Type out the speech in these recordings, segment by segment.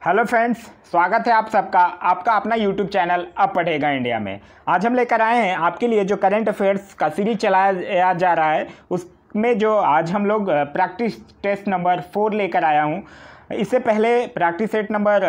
Hello friends, स्वागत है आप सबका आपका अपना यूट्यूब चैनल अब पढ़ेगा इंडिया में। आज हम लेकर आए हैं आपके लिए जो करंट अफेयर्स का सीरीज चलाया जा रहा है उसमें जो आज हम लोग प्रैक्टिस टेस्ट नंबर 4 लेकर आया हूं। इससे पहले प्रैक्टिस सेट नंबर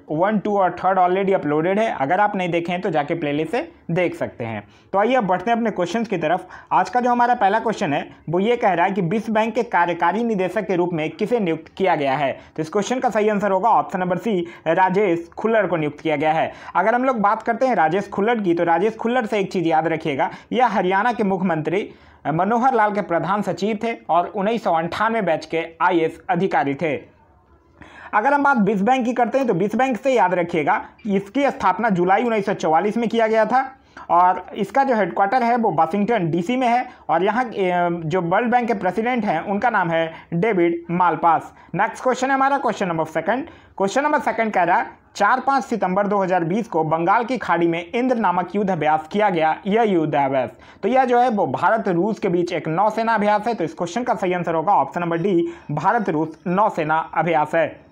1, 2 और 3 ऑलरेडी अपलोडेड है। अगर आप नहीं देखें तो जाके प्लेलिस्ट से देख सकते हैं। तो आइए अब बढ़ते हैं अपने क्वेश्चंस की तरफ। आज का जो हमारा पहला क्वेश्चन है वो ये कह रहा है कि विश्व बैंक के कार्यकारी निदेशक के रूप में किसे नियुक्त किया गया है। तो इस क्वेश्चन का सही आंसर होगा option number C, Rajesh Khullar को नियुक्त किया गया है। अगर हम लोग बात करते हैं राजेश खुल्लर की, तो राजेश खुल्लर से एक चीज़ याद रखिएगा, यह हरियाणा के मुख्यमंत्री मनोहर लाल के प्रधान सचिव थे और 1998 बैच के IAS अधिकारी थे। अगर हम बात विश्व बैंक की करते हैं तो विश्व बैंक से याद रखिएगा इसकी स्थापना जुलाई 1944 में किया गया था और इसका जो हेडक्वार्टर है वो वाशिंगटन DC में है और यहाँ जो वर्ल्ड बैंक के प्रेसिडेंट हैं उनका नाम है डेविड मालपास। नेक्स्ट क्वेश्चन है हमारा question number second. Question number second कह रहा है 4-5 सितंबर 2020 को बंगाल की खाड़ी में इंद्र नामक युद्ध अभ्यास किया गया। यह युद्ध अभ्यास तो यह जो है वो भारत रूस के बीच एक नौसेना अभ्यास है। तो इस क्वेश्चन का सही आंसर होगा ऑप्शन नंबर डी, भारत रूस नौसेना अभ्यास है।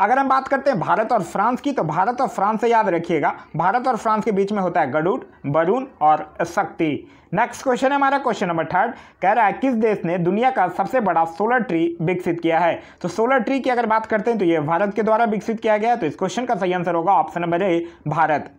अगर हम बात करते हैं भारत और फ्रांस की, तो भारत और फ्रांस से याद रखिएगा भारत और फ्रांस के बीच में होता है गरुड़, वरुण और शक्ति। नेक्स्ट क्वेश्चन है हमारा क्वेश्चन नंबर 3, कह रहा है किस देश ने दुनिया का सबसे बड़ा सोलर ट्री विकसित किया है। तो सोलर ट्री की अगर बात करते हैं तो ये भारत के द्वारा विकसित किया गया है। तो इस क्वेश्चन का सही आंसर होगा option number A, Bharat.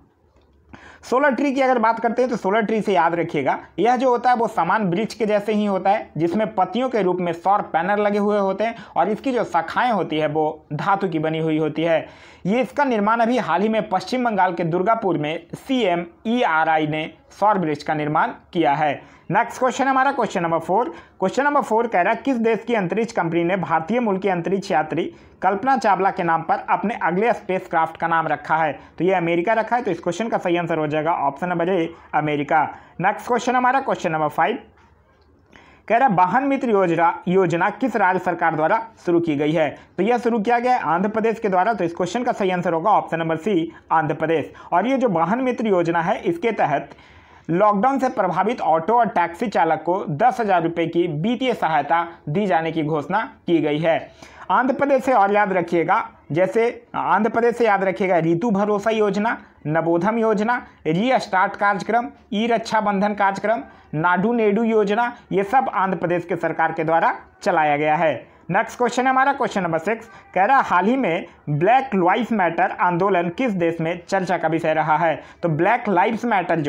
Solar tree की अगर बात करते हैं तो सोलर ट्री से याद रखिएगा यह जो होता है वो समान वृक्ष के जैसे ही होता है जिसमें पत्तियों के रूप में सौर पैनल लगे हुए होते हैं और इसकी जो शाखाएं होती है वो धातु की बनी हुई होती है। ये इसका निर्माण अभी हाल ही में पश्चिम बंगाल के दुर्गापुर में CMERI ने सौर वृक्ष का निर्माण किया है। नेक्स्ट क्वेश्चन हमारा क्वेश्चन नंबर 4। क्वेश्चन नंबर 4 कह रहा है किस देश की अंतरिक्ष कंपनी ने भारतीय मूल की अंतरिक्ष यात्री कल्पना चावला के नाम पर अपने अगले स्पेसक्राफ्ट का नाम रखा है। तो ये अमेरिका रखा है। तो इस क्वेश्चन का सही आंसर हो जाएगा option number A, America. Next question हमारा क्वेश्चन नंबर 5 कह रहा है वाहन मित्र योजना किस राज्य सरकार द्वारा शुरू की गई है। तो यह शुरू किया गया है आंध्र प्रदेश के द्वारा। तो इस क्वेश्चन का सही आंसर होगा ऑप्शन नंबर सी, आंध्र प्रदेश। और ये जो वाहन मित्र योजना है इसके तहत लॉकडाउन से प्रभावित ऑटो और टैक्सी चालक को 10,000 रुपये की वित्तीय सहायता दी जाने की घोषणा की गई है। आंध्र प्रदेश से और याद रखिएगा, जैसे आंध्र प्रदेश से याद रखिएगा ऋतु भरोसा योजना, नवोधम योजना, रीस्टार्ट कार्यक्रम, ई रक्षा बंधन कार्यक्रम, नाडू नेडू योजना, ये सब आंध्र प्रदेश के सरकार के द्वारा चलाया गया है। नेक्स्ट क्वेश्चन है हमारा क्वेश्चन नंबर 6, कह रहा है हाल ही में ब्लैक लाइव्स मैटर आंदोलन किस देश में चर्चा का विषय रहा है। तो ब्लैक लाइव्स मैटर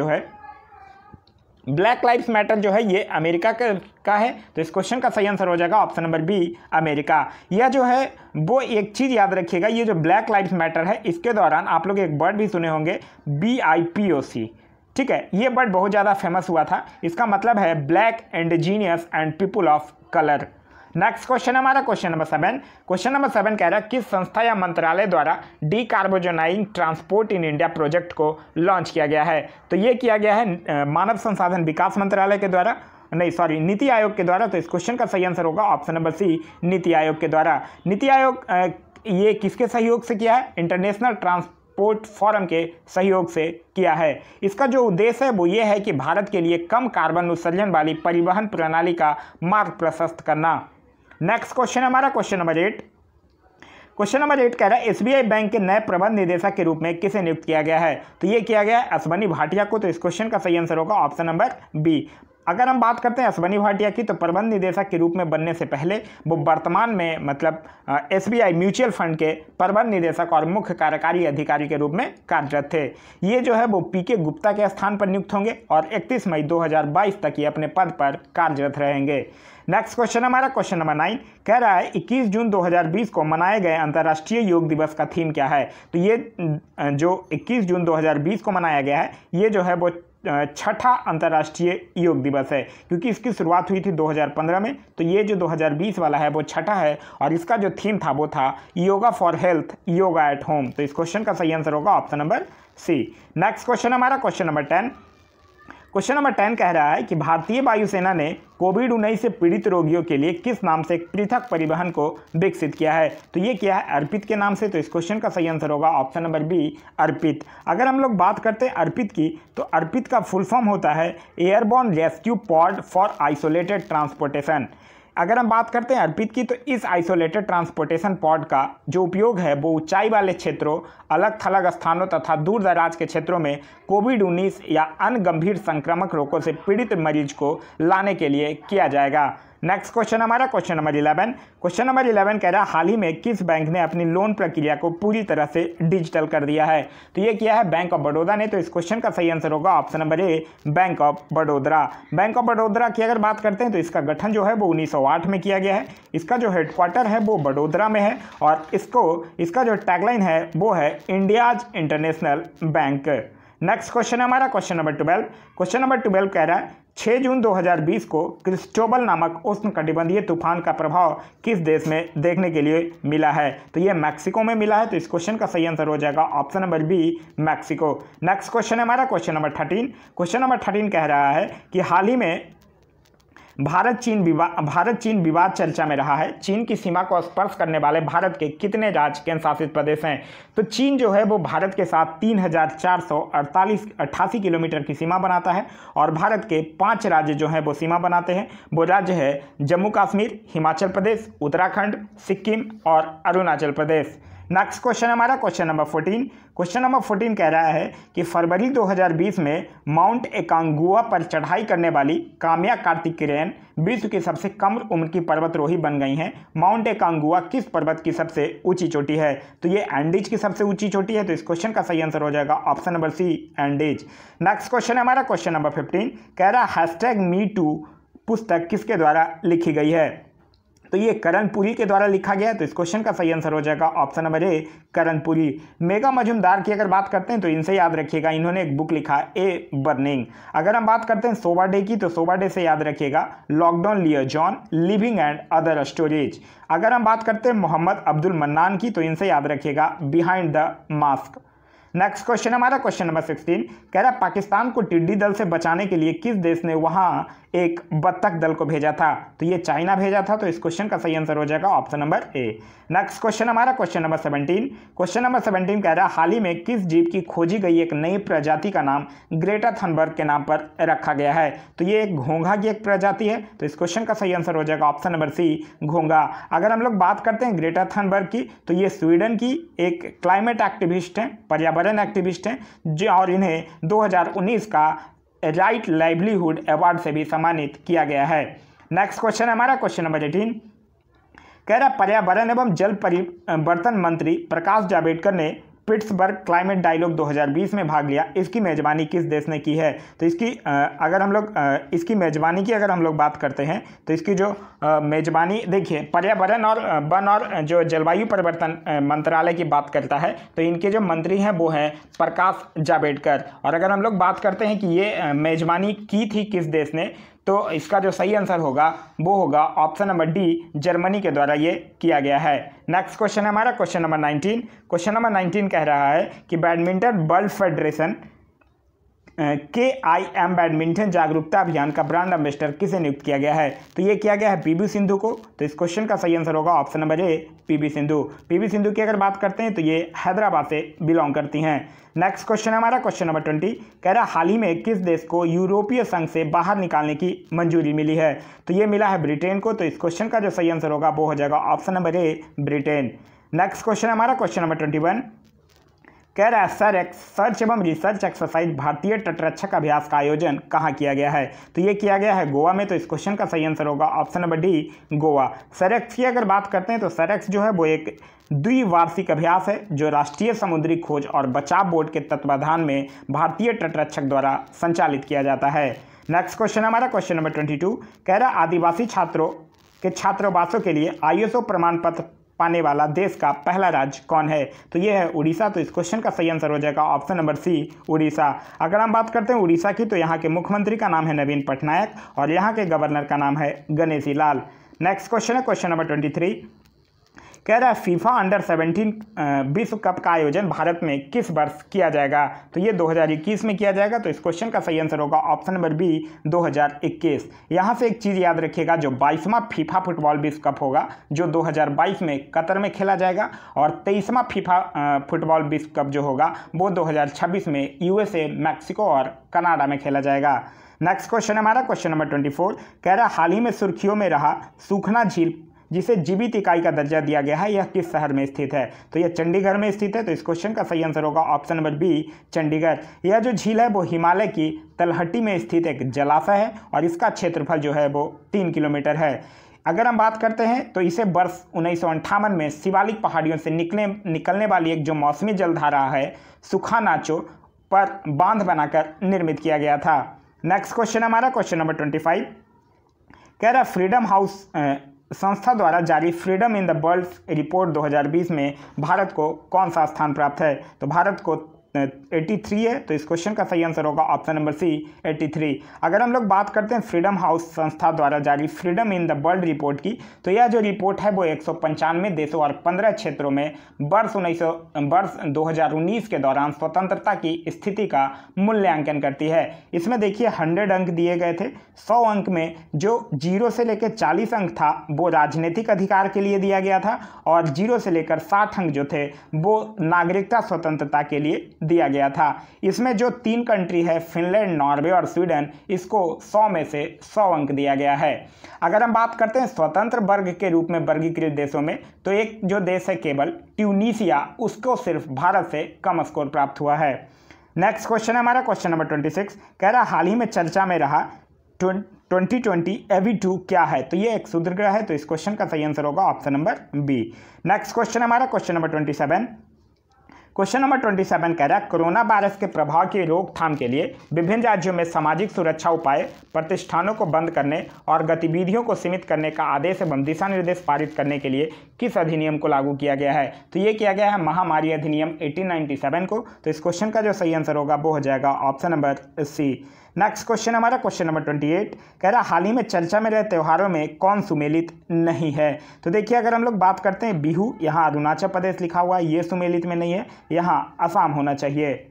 जो है ये अमेरिका का है। तो इस क्वेश्चन का सही आंसर हो जाएगा ऑप्शन नंबर बी, अमेरिका। यह जो है वो एक चीज़ याद रखिएगा, ये जो ब्लैक लाइव्स मैटर है इसके दौरान आप लोग एक वर्ड भी सुने होंगे BIPOC। ठीक है, ये वर्ड बहुत ज़्यादा फेमस हुआ था। इसका मतलब है black indigenous and people of colour. Next question हमारा क्वेश्चन नंबर 7। क्वेश्चन नंबर 7 कह रहा है किस संस्था या मंत्रालय द्वारा decarbonising transport in India project को लॉन्च किया गया है। तो ये किया गया है मानव संसाधन विकास मंत्रालय के द्वारा, नीति आयोग के द्वारा। तो इस क्वेश्चन का सही आंसर होगा ऑप्शन नंबर सी, नीति आयोग के द्वारा। नीति आयोग ये किसके सहयोग से किया है? इंटरनेशनल ट्रांसपोर्ट फोरम के सहयोग से किया है। इसका जो उद्देश्य है वो ये है कि भारत के लिए कम कार्बन उत्सर्जन वाली परिवहन प्रणाली का मार्ग प्रशस्त करना। नेक्स्ट क्वेश्चन हमारा क्वेश्चन नंबर 8। क्वेश्चन नंबर 8 कह रहा है SBI बैंक के नए प्रबंध निदेशक के रूप में किसे नियुक्त किया गया है। तो ये किया गया है अश्वनी भाटिया को। तो इस क्वेश्चन का सही आंसर होगा ऑप्शन नंबर बी। अगर हम बात करते हैं अश्वनी भाटिया की, तो प्रबंध निदेशक के रूप में बनने से पहले वो वर्तमान में मतलब SBI म्यूचुअल फंड के प्रबंध निदेशक और मुख्य कार्यकारी अधिकारी के रूप में कार्यरत थे। ये जो है वो PK गुप्ता के स्थान पर नियुक्त होंगे और 31 मई 2022 तक ये अपने पद पर कार्यरत रहेंगे। नेक्स्ट क्वेश्चन हमारा क्वेश्चन नंबर 9 कह रहा है 21 जून 2020 को मनाए गए अंतर्राष्ट्रीय योग दिवस का थीम क्या है। तो ये जो 21 जून 2020 को मनाया गया है ये जो है वो छठा अंतर्राष्ट्रीय योग दिवस है, क्योंकि इसकी शुरुआत हुई थी 2015 में। तो ये जो 2020 वाला है वो छठा है और इसका जो थीम था वो था yoga for health, yoga at home. तो इस क्वेश्चन का सही आंसर होगा option number C. Next question हमारा क्वेश्चन नंबर 10। क्वेश्चन नंबर 10 कह रहा है कि भारतीय वायुसेना ने कोविड-19 से पीड़ित रोगियों के लिए किस नाम से एक पृथक परिवहन को विकसित किया है। तो ये किया है अर्पित के नाम से। तो इस क्वेश्चन का सही आंसर होगा ऑप्शन नंबर बी, अर्पित। अगर हम लोग बात करते हैं अर्पित की, तो अर्पित का फुल फॉर्म होता है airborne rescue pod for isolated transportation. अगर हम बात करते हैं अर्पित की, तो इस आइसोलेटेड ट्रांसपोर्टेशन पॉड का जो उपयोग है वो ऊंचाई वाले क्षेत्रों, अलग थलग स्थानों तथा दूर दराज के क्षेत्रों में कोविड-19 या अन्य गंभीर संक्रामक रोगों से पीड़ित मरीज को लाने के लिए किया जाएगा। नेक्स्ट क्वेश्चन हमारा क्वेश्चन नंबर 11। क्वेश्चन नंबर 11 कह रहा है हाल ही में किस बैंक ने अपनी लोन प्रक्रिया को पूरी तरह से डिजिटल कर दिया है? तो ये किया है बैंक ऑफ बड़ौदा ने। तो इस क्वेश्चन का सही आंसर होगा option number A, bank of Baroda. Bank of Baroda की अगर बात करते हैं तो इसका गठन जो है वो 1908 में किया गया है। इसका जो हेडक्वार्टर है वो बड़ौदा में है और इसका जो टैगलाइन है वो है India's international bank. Next question हमारा क्वेश्चन नंबर 12। क्वेश्चन नंबर 12 कह रहा है 6 जून 2020 को क्रिस्टोबल नामक उष्णकटिबंधीय तूफान का प्रभाव किस देश में देखने के लिए मिला है? तो ये मैक्सिको में मिला है। तो इस क्वेश्चन का सही आंसर हो जाएगा option number B, Mexico. Next question है हमारा क्वेश्चन नंबर 13। क्वेश्चन नंबर 13 कह रहा है कि हाल ही में भारत चीन विवाद चर्चा में रहा है। चीन की सीमा को स्पर्श करने वाले भारत के कितने राज्य केंद्र शासित प्रदेश हैं? तो चीन जो है वो भारत के साथ 3488 किलोमीटर की सीमा बनाता है और भारत के 5 राज्य जो हैं वो सीमा बनाते हैं। वो राज्य है जम्मू कश्मीर, हिमाचल प्रदेश, उत्तराखंड, सिक्किम और अरुणाचल प्रदेश। नेक्स्ट क्वेश्चन हमारा क्वेश्चन नंबर 14। क्वेश्चन नंबर 14 कह रहा है कि फरवरी 2020 में माउंट एकांगुआ पर चढ़ाई करने वाली काम्या कार्तिकेयन विश्व की सबसे कम उम्र की पर्वतरोही बन गई हैं। माउंट एकांगुआ किस पर्वत की सबसे ऊंची चोटी है? तो ये एंडीज की सबसे ऊंची चोटी है। तो इस क्वेश्चन का सही आंसर हो जाएगा option number C, Andes. Next question है हमारा क्वेश्चन नंबर 15। कह रहा है #MeToo पुस्तक किसके द्वारा लिखी गई है? तो ये करण पुरी के द्वारा लिखा गया है। तो इस क्वेश्चन का सही आंसर हो जाएगा ऑप्शन नंबर ए, करण पुरी। मेघा मजुमदार की अगर बात करते हैं तो इनसे याद रखिएगा, इन्होंने एक बुक लिखा है ए बर्निंग। अगर हम बात करते हैं सोवा डे की, तो सोवा डे से याद रखिएगा लॉकडाउन लियोजॉन, लिविंग एंड अदर स्टोरीज। अगर हम बात करते हैं मोहम्मद अब्दुल मन्नान की, तो इनसे याद रखिएगा behind the mask. Next question हमारा क्वेश्चन नंबर 16 कह रहा है पाकिस्तान को टिड्डी दल से बचाने के लिए किस देश ने वहां एक बत्तख दल को भेजा था? तो ये चाइना भेजा था। तो इस क्वेश्चन का सही आंसर हो जाएगा option number A. Next question हमारा क्वेश्चन नंबर 17। क्वेश्चन नंबर 17 कह रहा है हाल ही में किस जीव की खोजी गई एक नई प्रजाति का नाम ग्रेटा थनबर्ग के नाम पर रखा गया है? तो ये एक घोंघा की एक प्रजाति है। तो इस क्वेश्चन का सही आंसर हो जाएगा ऑप्शन नंबर सी, घोंघा। अगर हम लोग बात करते हैं ग्रेटा थनबर्ग की, तो ये स्वीडन की एक क्लाइमेट एक्टिविस्ट हैं, पर्यावरण एक्टिविस्ट हैं, जो और इन्हें 2019 का राइट लाइवलीहुड अवार्ड से भी सम्मानित किया गया है। नेक्स्ट क्वेश्चन हमारा क्वेश्चन नंबर 18 कह रहा है पर्यावरण एवं जल परिवर्तन मंत्री प्रकाश जावड़ेकर ने पिट्सबर्ग क्लाइमेट डायलॉग 2020 में भाग लिया। इसकी मेजबानी किस देश ने की है? तो इसकी अगर हम लोग इसकी मेजबानी की अगर हम लोग बात करते हैं तो इसकी जो मेजबानी देखिए पर्यावरण और वन और जो जलवायु परिवर्तन मंत्रालय की बात करता है। तो इनके जो मंत्री हैं वो हैं प्रकाश जावड़ेकर। और अगर हम लोग बात करते हैं कि ये मेजबानी की थी किस देश ने, तो इसका जो सही आंसर होगा वो होगा ऑप्शन नंबर डी, जर्मनी के द्वारा ये किया गया है। नेक्स्ट क्वेश्चन है हमारा क्वेश्चन नंबर 19। क्वेश्चन नंबर 19 कह रहा है कि badminton world federation KIM badminton जागरूकता अभियान का ब्रांड एम्बेसडर किसे नियुक्त किया गया है? तो ये किया गया है PV सिंधु को। तो इस क्वेश्चन का सही आंसर होगा option number A, PV Sindhu. PV Sindhu की अगर बात करते हैं तो ये हैदराबाद से बिलोंग करती हैं। नेक्स्ट क्वेश्चन हमारा क्वेश्चन नंबर 20 कह रहा है हाल ही में किस देश को यूरोपीय संघ से बाहर निकालने की मंजूरी मिली है? तो ये मिला है ब्रिटेन को। तो इस क्वेश्चन का जो सही आंसर होगा वो हो जाएगा option number A, Britain. Next question हमारा क्वेश्चन नंबर 21 कह रहा है सर्च एवं रिसर्च एक्सरसाइज भारतीय तटरक्षक अभ्यास का आयोजन कहाँ किया गया है? तो ये किया गया है गोवा में। तो इस क्वेश्चन का सही आंसर होगा ऑप्शन नंबर डी, गोवा। सेरेक्स की अगर बात करते हैं तो सेरेक्स जो है वो एक द्विवार्षिक अभ्यास है जो राष्ट्रीय समुद्री खोज और बचाव बोर्ड के तत्वाधान में भारतीय तटरक्षक द्वारा संचालित किया जाता है। नेक्स्ट क्वेश्चन हमारा क्वेश्चन नंबर 22 कह रहा है आदिवासी छात्रों के छात्रावासों के लिए ISO प्रमाण पत्र पाने वाला देश का पहला राज्य कौन है? तो ये है उड़ीसा। तो इस क्वेश्चन का सही आंसर हो जाएगा ऑप्शन नंबर सी, उड़ीसा। अगर हम बात करते हैं उड़ीसा की, तो यहाँ के मुख्यमंत्री का नाम है नवीन पटनायक और यहाँ के गवर्नर का नाम है गणेशी लाल। नेक्स्ट क्वेश्चन है क्वेश्चन नंबर 23 कह रहा है फीफा अंडर 17 विश्व कप का आयोजन भारत में किस वर्ष किया जाएगा? तो ये 2021 में किया जाएगा। तो इस क्वेश्चन का सही आंसर होगा ऑप्शन नंबर बी, 2021। यहाँ से एक चीज़ याद रखिएगा, जो 22वां फीफा फुटबॉल विश्व कप होगा जो 2022 में कतर में खेला जाएगा और 23वां फीफा फुटबॉल विश्व कप जो होगा वो 2026 में USA, मैक्सिको और कनाडा में खेला जाएगा। नेक्स्ट क्वेश्चन है हमारा क्वेश्चन नंबर 24, कह रहा हाल ही में सुर्खियों में रहा सूखना झील जिसे जीवित इकाई का दर्जा दिया गया है, यह किस शहर में स्थित है? तो यह चंडीगढ़ में स्थित है। तो इस क्वेश्चन का सही आंसर होगा ऑप्शन नंबर बी, चंडीगढ़। यह जो झील है वो हिमालय की तलहटी में स्थित एक जलाशय है और इसका क्षेत्रफल जो है वो 3 किलोमीटर है। अगर हम बात करते हैं तो इसे वर्ष 1958 में शिवालिक पहाड़ियों से निकलने वाली एक जो मौसमी जलधारा है सुखानाचो पर बांध बनाकर निर्मित किया गया था। नेक्स्ट क्वेश्चन हमारा क्वेश्चन नंबर 25, कह रहा फ्रीडम हाउस संस्था द्वारा जारी freedom in the world report 2020 में भारत को कौन सा स्थान प्राप्त है? तो भारत को 83 है। तो इस क्वेश्चन का सही आंसर होगा ऑप्शन नंबर सी, 83। अगर हम लोग बात करते हैं फ्रीडम हाउस संस्था द्वारा जारी freedom in the world report की, तो यह जो रिपोर्ट है वो 195 देशों और 15 क्षेत्रों में वर्ष 2019 के दौरान स्वतंत्रता की स्थिति का मूल्यांकन करती है। इसमें देखिए 100 अंक दिए गए थे। 100 अंक में जो 0 से लेकर 40 अंक था वो राजनीतिक अधिकार के लिए दिया गया था और 0 से लेकर 60 अंक जो थे वो नागरिकता स्वतंत्रता के लिए दिया गया था। इसमें जो 3 कंट्री है फिनलैंड, नॉर्वे और स्वीडन, इसको 100 में से 100 अंक दिया गया है। अगर हम बात करते हैं स्वतंत्र वर्ग के रूप में वर्गीकृत देशों में, तो एक जो देश है केवल ट्यूनीशिया, उसको सिर्फ भारत से कम स्कोर प्राप्त हुआ है। नेक्स्ट क्वेश्चन है हमारा क्वेश्चन नंबर 26, कह रहा हाल ही में चर्चा में रहा 2020 AV2 क्या है? तो ये एक क्षुद्र ग्रह है। तो इस क्वेश्चन का सही आंसर होगा option number B. Next question हमारा क्वेश्चन नंबर 27, क्वेश्चन नंबर 27 कह रहा है कोरोना वायरस के प्रभाव की रोकथाम के लिए विभिन्न राज्यों में सामाजिक सुरक्षा उपाय, प्रतिष्ठानों को बंद करने और गतिविधियों को सीमित करने का आदेश एवं दिशा निर्देश पारित करने के लिए किस अधिनियम को लागू किया गया है? तो ये किया गया है महामारी अधिनियम 1897 को। तो इस क्वेश्चन का जो सही आंसर होगा वो हो जाएगा option number C. Next question हमारा क्वेश्चन नंबर 28, कह रहा हाल ही में चर्चा में रहे त्योहारों में कौन सुमेलित नहीं है? तो देखिए अगर हम लोग बात करते हैं बिहू, यहाँ अरुणाचल प्रदेश लिखा हुआ है, ये सुमेलित में नहीं है, यहाँ असम होना चाहिए।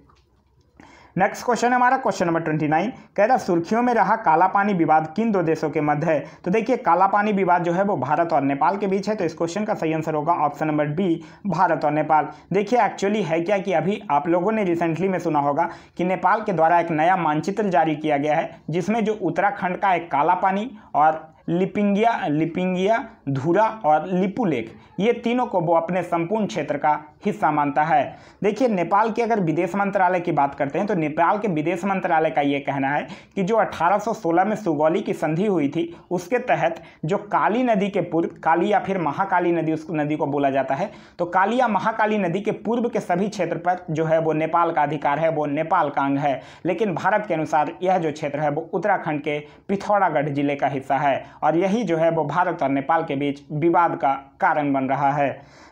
नेक्स्ट क्वेश्चन है हमारा क्वेश्चन नंबर 29, कह रहा सुर्खियों में रहा काला पानी विवाद किन 2 देशों के मध्य है? तो देखिए काला पानी विवाद जो है वो भारत और नेपाल के बीच है। तो इस क्वेश्चन का सही आंसर होगा ऑप्शन नंबर बी, भारत और नेपाल। देखिए एक्चुअली है क्या कि अभी आप लोगों ने रिसेंटली में सुना होगा कि नेपाल के द्वारा एक नया मानचित्र जारी किया गया है जिसमें जो उत्तराखंड का एक काला पानी और लिपिंगिया, धुरा और लिपुलेख, ये तीनों को वो अपने संपूर्ण क्षेत्र का हिस्सा मानता है। देखिए नेपाल के अगर विदेश मंत्रालय की बात करते हैं तो नेपाल के विदेश मंत्रालय का ये कहना है कि जो 1816 में सुगौली की संधि हुई थी उसके तहत जो काली नदी के पूर्व, काली या फिर महाकाली नदी उस नदी को बोला जाता है, तो काली या महाकाली नदी के पूर्व के सभी क्षेत्र पर जो है वो नेपाल का अधिकार है, वो नेपाल का अंग है। लेकिन भारत के अनुसार यह जो क्षेत्र है वो उत्तराखंड के पिथौरागढ़ जिले का हिस्सा है और यही जो है वो भारत और नेपाल के बीच विवाद का कारण बन रहा है।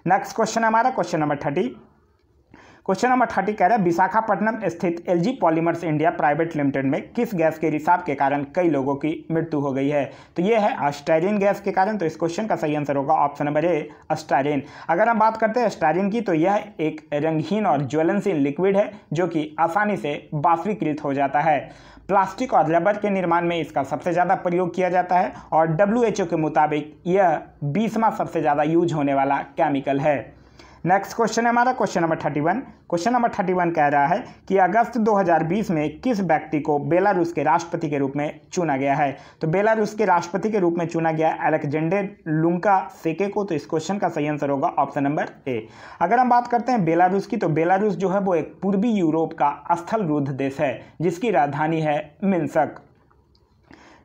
नेक्स्ट क्वेश्चन हमारा क्वेश्चन नंबर 30, क्वेश्चन नंबर 30 कह रहा है विशाखापट्टनम स्थित LG polymers India private limited में किस गैस के रिसाव के कारण कई लोगों की मृत्यु हो गई है? तो ये है स्टायरीन गैस के कारण। तो इस क्वेश्चन का सही आंसर होगा ऑप्शन नंबर ए, स्टायरीन। अगर हम बात करते हैं स्टायरीन की, तो यह एक रंगहीन और ज्वलनशील लिक्विड है जो कि आसानी से बाष्पीकृत हो जाता है। प्लास्टिक और रबर के निर्माण में इसका सबसे ज़्यादा प्रयोग किया जाता है और WHO के मुताबिक यह 20वां सबसे ज़्यादा यूज होने वाला केमिकल है। नेक्स्ट क्वेश्चन है हमारा क्वेश्चन नंबर 31। क्वेश्चन नंबर 31 कह रहा है कि अगस्त 2020 में किस व्यक्ति को बेलारूस के राष्ट्रपति के रूप में चुना गया है? तो बेलारूस के राष्ट्रपति के रूप में चुना गया अलेक्जेंडर लुकाशेंको। तो इस क्वेश्चन का सही आंसर होगा ऑप्शन नंबर ए। अगर हम बात करते हैं बेलारूस की, तो बेलारूस जो है वो एक पूर्वी यूरोप का स्थलरूद्ध देश है जिसकी राजधानी है मिन्स्क।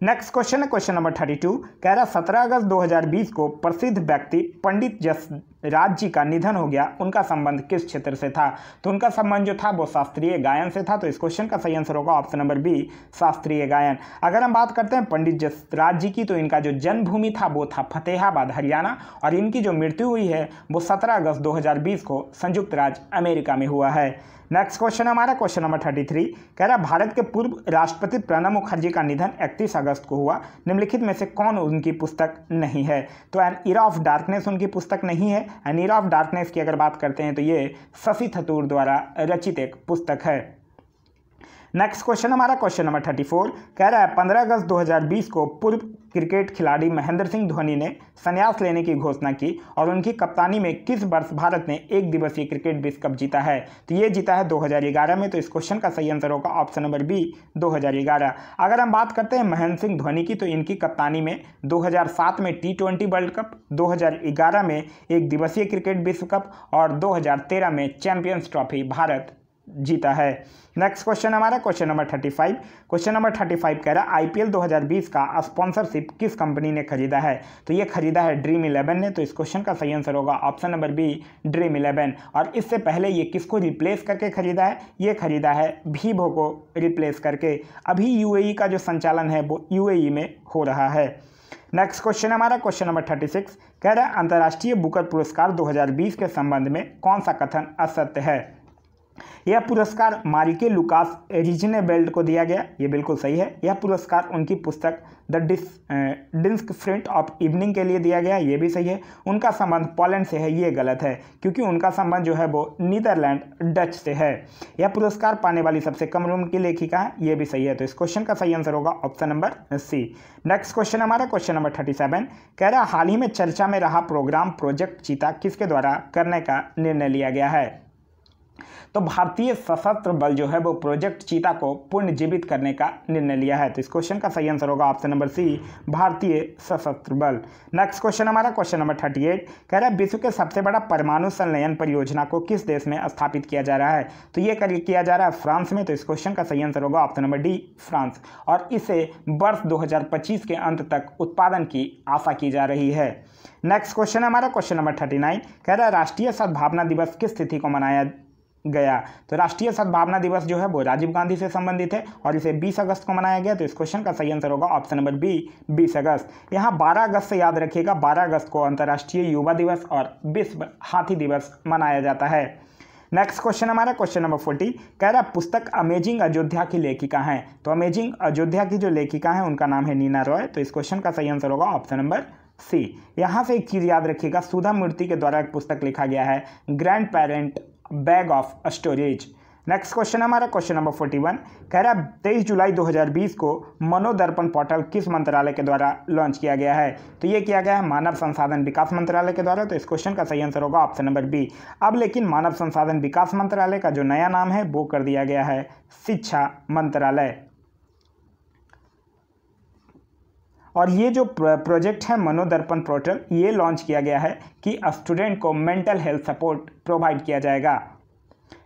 नेक्स्ट क्वेश्चन है क्वेश्चन नंबर 32, कह रहा 17 अगस्त 2020 को प्रसिद्ध व्यक्ति पंडित जसराज जी का निधन हो गया, उनका संबंध किस क्षेत्र से था? तो उनका संबंध जो था वो शास्त्रीय गायन से था। तो इस क्वेश्चन का सही आंसर होगा ऑप्शन नंबर बी, शास्त्रीय गायन। अगर हम बात करते हैं पंडित जसराज जी की, तो इनका जो जन्मभूमि था वो था फतेहाबाद हरियाणा और इनकी जो मृत्यु हुई है वो 17 अगस्त 2020 को संयुक्त राज्य अमेरिका में हुआ है। नेक्स्ट क्वेश्चन हमारा क्वेश्चन नंबर 33, कह रहा भारत के पूर्व राष्ट्रपति प्रणब मुखर्जी का निधन 31 अगस्त को हुआ, निम्नलिखित में से कौन उनकी पुस्तक नहीं है? तो एन ईरा ऑफ डार्कनेस उनकी पुस्तक नहीं है। एन ईरा ऑफ डार्कनेस की अगर बात करते हैं तो ये शशि थरूर द्वारा रचित एक पुस्तक है। नेक्स्ट क्वेश्चन हमारा क्वेश्चन नंबर 34 कह रहा है 15 अगस्त 2020 को पूर्व क्रिकेट खिलाड़ी महेंद्र सिंह धोनी ने संन्यास लेने की घोषणा की और उनकी कप्तानी में किस वर्ष भारत ने एक दिवसीय क्रिकेट विश्व कप जीता है? तो ये जीता है 2011 में। तो इस क्वेश्चन का सही आंसर होगा ऑप्शन नंबर बी 2011। अगर हम बात करते हैं महेंद्र सिंह धोनी की, तो इनकी कप्तानी में 2007 में T20 वर्ल्ड कप, 2011 में एक दिवसीय क्रिकेट विश्व कप और 2013 में चैंपियंस ट्रॉफी भारत जीता है। नेक्स्ट क्वेश्चन हमारा क्वेश्चन नंबर 35। क्वेश्चन नंबर 35 कह रहा है IPL 2020 का स्पॉन्सरशिप किस कंपनी ने खरीदा है? तो ये खरीदा है ड्रीम 11 ने। तो इस क्वेश्चन का सही आंसर होगा ऑप्शन नंबर बी ड्रीम 11। और इससे पहले ये किसको रिप्लेस करके खरीदा है? ये खरीदा है वीवो को रिप्लेस करके। अभी UAE का जो संचालन है वो UAE में हो रहा है। नेक्स्ट क्वेश्चन हमारा क्वेश्चन नंबर 36 कह रहा है अंतर्राष्ट्रीय बुकर पुरस्कार 2020 के संबंध में कौन सा कथन असत्य है? यह पुरस्कार मारिके लुकास रिजनेबेल्ट को दिया गया, ये बिल्कुल सही है। यह पुरस्कार उनकी पुस्तक द डिस्कफ्रेंट ऑफ इवनिंग के लिए दिया गया, ये भी सही है। उनका संबंध पोलैंड से है, ये गलत है क्योंकि उनका संबंध जो है वो नीदरलैंड डच से है। यह पुरस्कार पाने वाली सबसे कम उम्र की लेखिका है, ये भी सही है। तो इस क्वेश्चन का सही आंसर होगा option number C. Next question हमारा क्वेश्चन नंबर 37 कह रहा है हाल ही में चर्चा में रहा प्रोग्राम प्रोजेक्ट चीता किसके द्वारा करने का निर्णय लिया गया है? तो भारतीय सशस्त्र बल जो है वो प्रोजेक्ट चीता को पुनर्जीवित करने का निर्णय लिया है। तो इस क्वेश्चन का सही आंसर होगा ऑप्शन नंबर सी भारतीय सशस्त्र बल। नेक्स्ट क्वेश्चन हमारा क्वेश्चन नंबर 38 कह रहा है विश्व के सबसे बड़ा परमाणु संलयन परियोजना को किस देश में स्थापित किया जा रहा है? तो ये किया जा रहा है फ्रांस में। तो इस क्वेश्चन का सही आंसर होगा ऑप्शन नंबर डी फ्रांस। और इसे वर्ष 2025 के अंत तक उत्पादन की आशा की जा रही है। नेक्स्ट क्वेश्चन हमारा क्वेश्चन नंबर 39 कह रहा है राष्ट्रीय सद्भावना दिवस किस तिथि को मनाया गया? तो राष्ट्रीय सद्भावना दिवस जो है वो राजीव गांधी से संबंधित है और इसे 20 अगस्त को मनाया गया। तो इस क्वेश्चन का सही आंसर होगा ऑप्शन नंबर बी 20 अगस्त। यहाँ 12 अगस्त से याद रखिएगा, 12 अगस्त को अंतर्राष्ट्रीय युवा दिवस और विश्व हाथी दिवस मनाया जाता है। नेक्स्ट क्वेश्चन हमारा क्वेश्चन नंबर 40 कह रहा है पुस्तक अमेजिंग अयोध्या की लेखिका हैं? तो अमेजिंग अयोध्या की जो लेखिका है उनका नाम है नीना रॉय। तो इस क्वेश्चन का सही आंसर होगा ऑप्शन नंबर सी। यहाँ से एक चीज़ याद रखिएगा, सुधा मूर्ति के द्वारा एक पुस्तक लिखा गया है grand parent bag of storage. Next question हमारा क्वेश्चन नंबर 41 कह रहा है 23 जुलाई 2020 को मनोदर्पण पोर्टल किस मंत्रालय के द्वारा लॉन्च किया गया है? तो ये किया गया है मानव संसाधन विकास मंत्रालय के द्वारा। तो इस क्वेश्चन का सही आंसर होगा ऑप्शन नंबर बी। अब लेकिन मानव संसाधन विकास मंत्रालय का जो नया नाम है वो कर दिया गया है शिक्षा मंत्रालय। और ये जो प्रोजेक्ट है मनोदर्पण पोर्टल, ये लॉन्च किया गया है कि स्टूडेंट को मेंटल हेल्थ सपोर्ट प्रोवाइड किया जाएगा।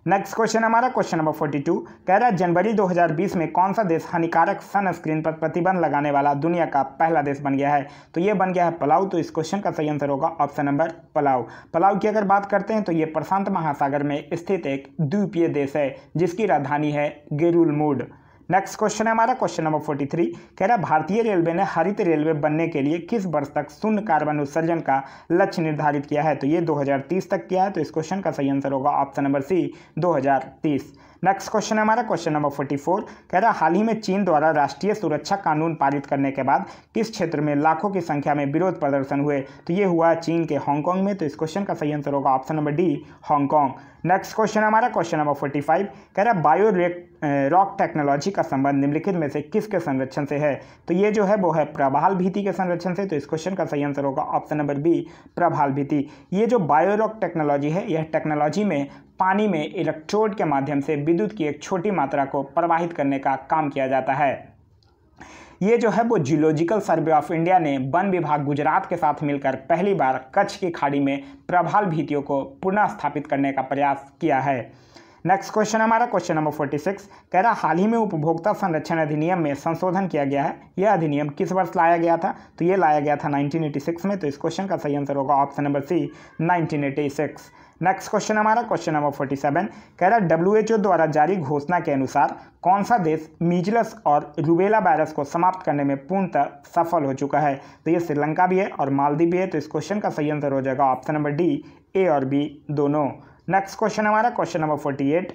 नेक्स्ट क्वेश्चन हमारा क्वेश्चन नंबर 42 कह रहा है जनवरी 2020 में कौन सा देश हानिकारक सनस्क्रीन पर प्रतिबंध लगाने वाला दुनिया का पहला देश बन गया है? तो ये बन गया है पलाऊ। तो इस क्वेश्चन का सही आंसर होगा ऑप्शन नंबर पलाऊ। पलाऊ की अगर बात करते हैं तो ये प्रशांत महासागर में स्थित एक द्वीपीय देश है जिसकी राजधानी है गेरुलमुड। नेक्स्ट क्वेश्चन है हमारा क्वेश्चन नंबर 43 कह रहा है भारतीय रेलवे ने हरित रेलवे बनने के लिए किस वर्ष तक शून्य कार्बन उत्सर्जन का लक्ष्य निर्धारित किया है? तो ये 2030 तक किया है। तो इस क्वेश्चन का सही आंसर होगा option number C 2030। Next question है हमारा क्वेश्चन नंबर 44 कह रहा है हाल ही में चीन द्वारा राष्ट्रीय सुरक्षा कानून पारित करने के बाद किस क्षेत्र में लाखों की संख्या में विरोध प्रदर्शन हुए? तो ये हुआ चीन के हांगकांग में। तो इस क्वेश्चन का सही आंसर होगा option number D Hong Kong. Next question हमारा क्वेश्चन नंबर 45 कह रहा है बायो रॉक टेक्नोलॉजी का संबंध निम्नलिखित में से किसके संरक्षण से है? तो ये जो है वो है प्रभाल भीति के संरक्षण से। तो इस क्वेश्चन का सही आंसर होगा ऑप्शन नंबर बी प्रभाल भीति। ये जो बायो रॉक टेक्नोलॉजी है, यह टेक्नोलॉजी में पानी में इलेक्ट्रोड के माध्यम से विद्युत की एक छोटी मात्रा को प्रवाहित करने का काम किया जाता है। ये जो है वो जियोलॉजिकल सर्वे ऑफ इंडिया ने वन विभाग गुजरात के साथ मिलकर पहली बार कच्छ की खाड़ी में प्रभाल भीतियों को पुनः स्थापित करने का प्रयास किया है। नेक्स्ट क्वेश्चन हमारा क्वेश्चन नंबर 46 कह रहा हाल ही में उपभोक्ता संरक्षण अधिनियम में संशोधन किया गया है। यह अधिनियम किस वर्ष लाया गया था? तो ये लाया गया था 1986 में। तो इस क्वेश्चन का सही आंसर होगा option number C 1986। Next question हमारा क्वेश्चन नंबर 47 कह रहा है WHO द्वारा जारी घोषणा के अनुसार कौन सा देश मीजल्स और रूबेला वायरस को समाप्त करने में पूर्णतः सफल हो चुका है? तो ये श्रीलंका भी है और मालदीव भी है। तो इस क्वेश्चन का सही आंसर हो जाएगा ऑप्शन नंबर डी ए और बी दोनों। नेक्स्ट क्वेश्चन हमारा क्वेश्चन नंबर 48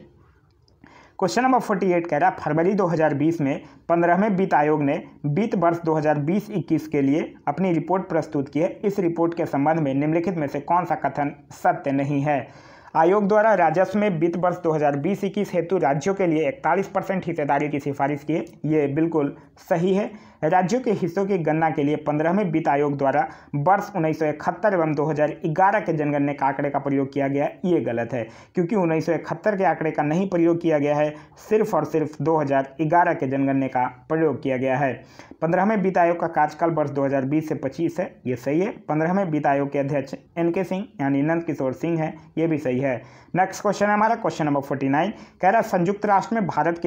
क्वेश्चन नंबर 48 कह रहा है फरवरी 2020 में 15वें वित्त आयोग ने वित्त वर्ष 2020-21 के लिए अपनी रिपोर्ट प्रस्तुत की है। इस रिपोर्ट के संबंध में निम्नलिखित में से कौन सा कथन सत्य नहीं है? आयोग द्वारा राजस्व में वित्त वर्ष 2020-21 हेतु राज्यों के लिए 41% हिस्सेदारी की सिफारिश की है। ये बिल्कुल सही है। राज्यों के हिस्सों की गणना के लिए 15वें वित्त आयोग द्वारा वर्ष 1971 एवं 2011 के जनगणना के आंकड़े का प्रयोग किया गया। ये गलत है, क्योंकि 1971 के आंकड़े का नहीं प्रयोग किया गया है, सिर्फ और सिर्फ 2011 के जनगणना का प्रयोग किया गया है। 15वें वित्त आयोग का कार्यकाल वर्ष 2020 से 25 है। ये सही है। 15वें वित्त आयोग के अध्यक्ष NK सिंह यानी नंद किशोर सिंह हैं। ये भी सही है। नेक्स्ट क्वेश्चन है हमारा क्वेश्चन नंबर 49। कह रहा है संयुक्त राष्ट्र में भारत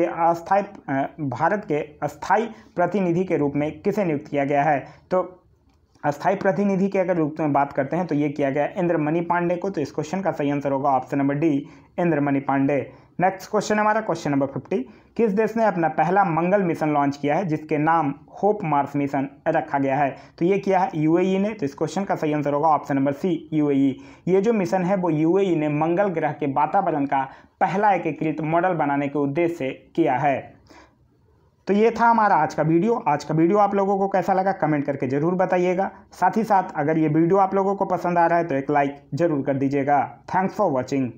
के अस्थायी प्रतिनिधि के रूप में किसे नियुक्त किया गया है? तो अस्थायी प्रतिनिधि के अगर रूप में बात करते हैं तो ये किया गया इंद्रमणि पांडे को। तो इस क्वेश्चन का सही आंसर होगा option number D, Indramani Pandey. Next question हमारा क्वेश्चन नंबर 50। किस देश ने अपना पहला मंगल मिशन लॉन्च किया है जिसके नाम होप मार्स मिशन रखा गया है? तो ये किया है UAE ने। तो इस क्वेश्चन का सही आंसर होगा ऑप्शन नंबर सी, UAE। ये जो मिशन है वो UAE ने मंगल ग्रह के वातावरण का पहला एकीकृत मॉडल बनाने के उद्देश्य से किया है। तो ये था हमारा आज का वीडियो। आज का वीडियो आप लोगों को कैसा लगा कमेंट करके ज़रूर बताइएगा। साथ ही साथ अगर ये वीडियो आप लोगों को पसंद आ रहा है तो एक लाइक ज़रूर कर दीजिएगा। Thanks for watching.